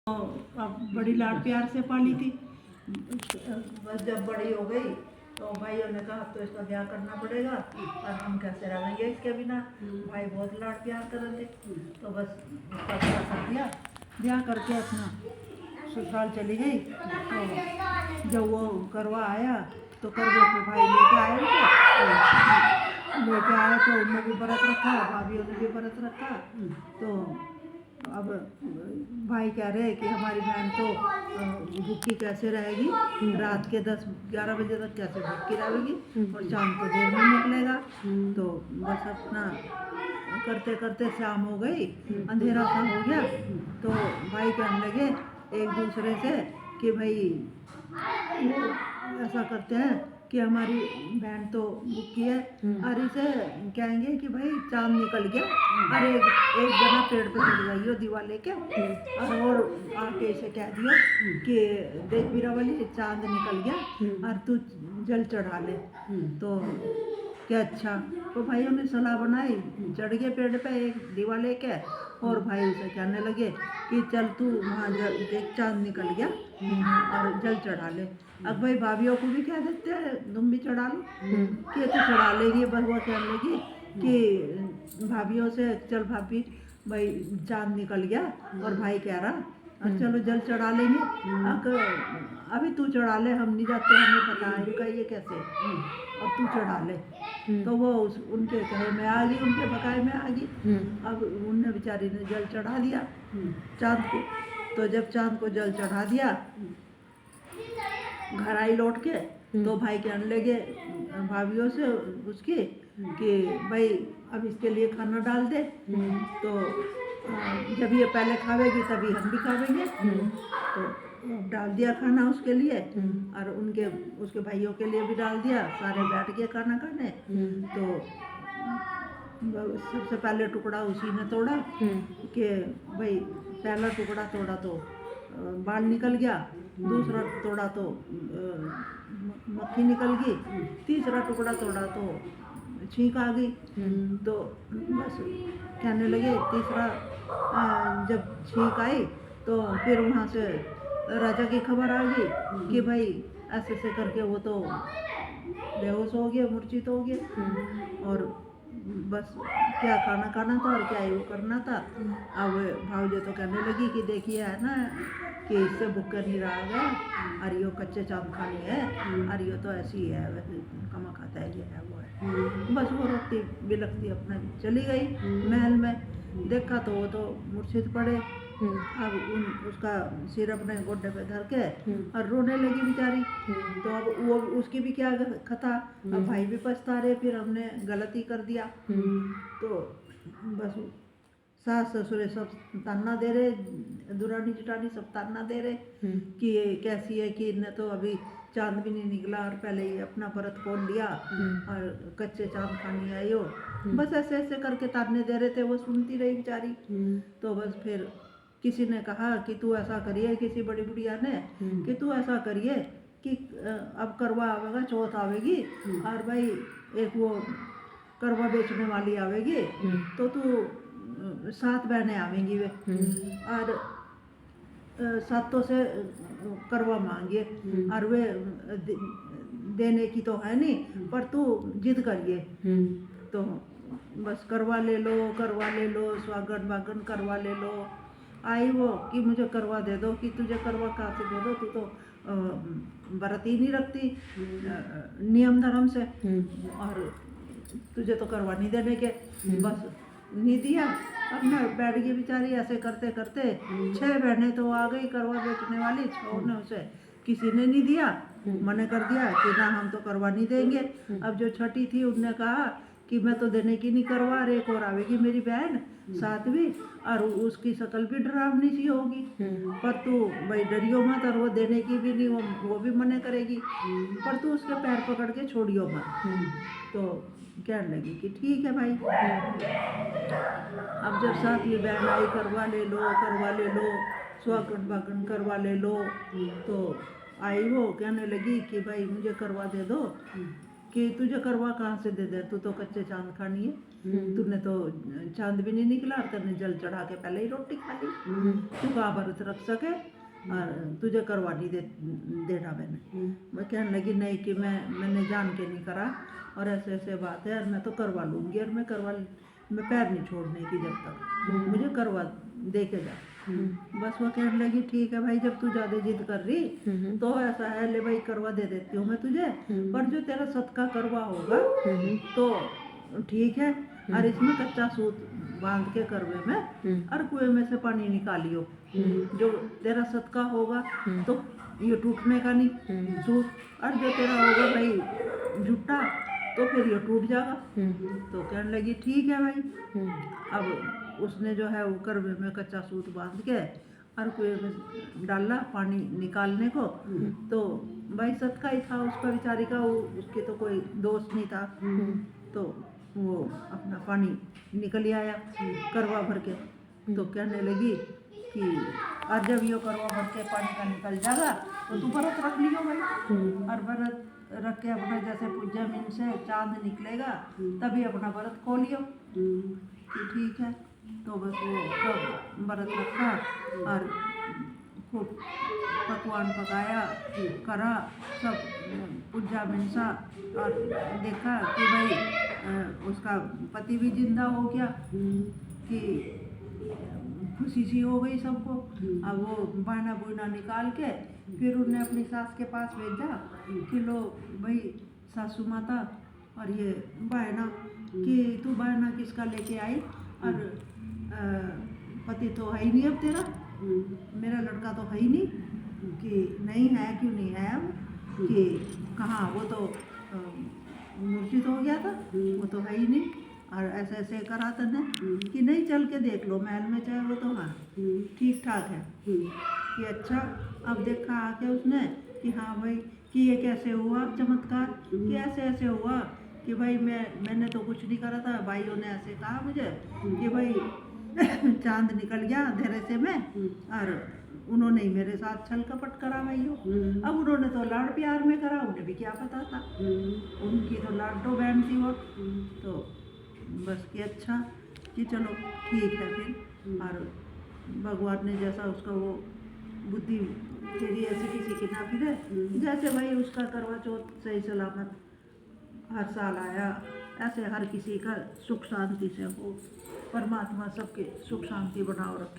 तो अब बड़ी लाड प्यार से पाली थी। बस जब बड़ी हो गई तो भाइयों ने कहा तो इसका ब्याह करना पड़ेगा और हम कैसे रहेंगे इसके बिना। भाई बहुत लाड प्यार कर रहे थे तो बस उसका ब्याह कर दिया। ब्याह करके अपना ससुराल चली गई। तो जब वो करवा आया तो करवे पे भाई लेके आए लेके आए तो उन्होंने भी व्रत रखा, भाभीयों ने भी व्रत रखा। तो अब भाई कह रहे कि हमारी बहन तो भूखी कैसे रहेगी, रात के 10-11 बजे तक कैसे भूखी रहेगी और शाम को देर में निकलेगा। तो बस अपना करते करते शाम हो गई, अंधेरा सा हो गया। तो भाई कहने लगे एक दूसरे से कि भाई ऐसा करते हैं कि हमारी बहन तो भूखी है और इसे कहेंगे कि भाई चांद निकल गया और एक जना पेड़ पे चढ़ जाइयो दीवा लेके और आके इसे कह दियो कि देख बीरा वाली चांद निकल गया और तू जल चढ़ा ले। तो क्या अच्छा। तो भाइयों ने सलाह बनाई, चढ़ गए पेड़ पे एक दीवा लेके और भाई उसे कहने लगे कि चल तू वहाँ देख चांद निकल गया और जल चढ़ा ले। अब भाई भाभीियों को भी कह देते हैं तुम भी चढ़ा लो कि तो चढ़ा लेगी। बस वो कहने लगी कि भाभीियों से चल भाभी भाई चांद निकल गया और भाई कह रहा और चलो जल चढ़ा लेंगे। अभी तू चढ़ा ले, हम नहीं जाते, हमें पता है इनका ये कैसे और तू चढ़ा ले। तो वो उनके कहे में आ गई, उनके बकाए में आ गई। अब उनने बेचारी ने जल चढ़ा दिया चांद को। तो जब चांद को जल चढ़ा दिया घर आई लौट के तो भाई कहने लगे भाभीियों से उसकी कि भाई अब इसके लिए खाना डाल दे। तो जब ये पहले खावेगी तभी हम भी खावेंगे। तो डाल दिया खाना उसके लिए और उसके भाइयों के लिए भी डाल दिया। सारे बैठ गए खाना खाने। तो सबसे पहले टुकड़ा उसी ने तोड़ा कि भाई पहला टुकड़ा तोड़ा तो बाल निकल गया, दूसरा तोड़ा तो मक्खी निकल गई, तीसरा टुकड़ा तोड़ा तो छींक आ गई। तो बस कहने लगे तीसरा जब छींक आई तो फिर वहाँ से राजा की खबर आ गई कि भाई ऐसे ऐसे करके वो तो बेहोश हो गया, मूर्छित हो गया और बस क्या खाना खाना था और क्या ही वो करना था। अब भावजे तो कहने लगी कि देखिए है ना कि इससे भूखा नहीं रहा गया और यो कच्चे चांद खाने है और यो तो ऐसी है वैसे कमा खाता है ये है वो है। बस वो रोती बिलखती अपने चली गई महल में। देखा तो वो तो मूर्छित पड़े। अब उसका सिर अपने गोड्डे पे धर के और रोने लगी बेचारी। तो अब वो उसकी भी क्या खता, अब भाई भी पछता रहे फिर हमने गलती कर दिया। तो बस सास ससुर सब ताना दे रहे, दुरानी जिठानी सब ताना दे रहे कि ये कैसी है कि इन्हें तो अभी चांद भी नहीं निकला और पहले ही अपना व्रत खोल लिया और कच्चे चांद खाने आई हो। बस ऐसे ऐसे करके ताने दे रहे थे, वो सुनती रही बेचारी। तो बस फिर किसी ने कहा कि तू ऐसा करिए, किसी बड़ी बुढ़िया ने कि तू ऐसा करिए कि अब करवा आवेगा, चौथ आवेगी और भाई एक वो करवा बेचने वाली आवेगी तो तू 7 बहनें आवेंगी वे और सातों से करवा मांगिए और वे देने की तो है नहीं पर तू जिद करिए। तो बस करवा ले लो स्वागत वागन करवा ले लो। आई वो कि मुझे करवा दे दो, कि तुझे करवा कहाँ से दे दो, तू तो व्रत ही नहीं रखती नियम धर्म से और तुझे तो करवा नहीं देने के। बस नहीं दिया। अब मैं बैठ गई बेचारी। ऐसे करते करते 6 बहनें तो आ गई करवा बेचने वाली, 6 ने उसे किसी ने नहीं दिया, मना कर दिया कि ना हम तो करवा नहीं देंगे। अब जो छठी थी उनने कहा कि मैं तो देने की नहीं करवा, एक और आवेगी मेरी बहन 7वीं और उसकी शक्ल भी डरावनी सी होगी पर तू भाई डरियो मत और वो देने की भी नहीं, वो भी मना करेगी पर तू उसके पैर पकड़ के छोड़ियो मत। तो कहने लगी कि ठीक है भाई। अब जब 7वीं बहन आई करवा ले लो स्वागत वागन करवा ले लो। तो आई वो कहने लगी कि भाई मुझे करवा दे दो कि तुझे करवा कहाँ से दे दे, तू तो कच्चे चांद खानी है, तूने तो चांद भी नहीं निकला और तूने जल चढ़ा के पहले ही रोटी खा ली, तू कहाँ व्रत रख सके और तुझे करवा नहीं देना मैंने। मैं कहने लगी नहीं कि मैंने जान के नहीं करा और ऐसे ऐसे बात है और मैं तो करवा लूँगी और मैं पैर नहीं छोड़ने की जब तक मुझे करवा दे के जा। बस वो कहने लगी ठीक है भाई, जब तू ज़्यादा जिद कर रही तो ऐसा है, ले भाई करवा दे देती हूँ मैं तुझे, पर जो तेरा सदका करवा होगा तो ठीक है, और इसमें कच्चा सूत बांध के करवे में और कुएं में से पानी निकालियो, जो तेरा सदका होगा तो ये टूटने का नहीं सूत, और जो तेरा होगा भाई झूठा तो फिर ये टूट जाएगा। तो कहने लगी ठीक है भाई। अब उसने जो है वो करवे में कच्चा सूत बांध के और कुएं में डाला पानी निकालने को, तो भाई सदका ही था उसका बेचारी का, उसकी तो कोई दोष नहीं था, तो वो अपना पानी निकल ही आया करवा भर के। तो कहने लगी कि और जब ये करवा भर के पानी का निकल जाएगा तो तू व्रत रख लियो भाई, और व्रत रख के अपना जैसे पूजा में से चांद निकलेगा तभी अपना व्रत खोलियो। कि ठीक है, तो बस वो तब व्रत रखा और खूब पकवान पकाया करा सब पूजा मिनसा, और देखा कि भाई उसका पति भी जिंदा हो गया, कि खुशी सी हो गई सबको। अब वो बहना बुना निकाल के फिर उन्हें अपनी सास के पास भेजा कि लो भाई सासू माता और ये बहना, कि तू बहना किसका लेके आई, और पति तो है ही नहीं अब तेरा, मेरा लड़का तो है ही नहीं, कि नहीं है क्यों नहीं है अब, कि कहाँ वो तो मूर्छित हो गया था, वो तो है ही नहीं, और ऐसे ऐसे करा तने कि नहीं चल के देख लो महल में, चाहे वो तो हाँ ठीक ठाक है। कि अच्छा, अब देखा आके उसने कि हाँ भाई कि ये कैसे हुआ चमत्कार, कि ऐसे ऐसे हुआ कि भाई मैंने तो कुछ नहीं करा था, भाइयों ने ऐसे कहा मुझे कि भाई चांद निकल गया अंधेरे से में, और उन्होंने ही मेरे साथ छल कपट करा भाइयों। अब उन्होंने तो लाड़ प्यार में करा, उन्हें भी क्या पता था, उनकी तो लाडो बहन थी वो। तो बस कि अच्छा कि चलो ठीक है फिर, और भगवान ने जैसा उसका वो बुद्धि तेरी ऐसी किसी की ना फिरे, जैसे भाई उसका करवा चौथ सही सलामत हर साल आया, ऐसे हर किसी का सुख शांति से हो, परमात्मा सबके सुख शांति बनाओ रखे।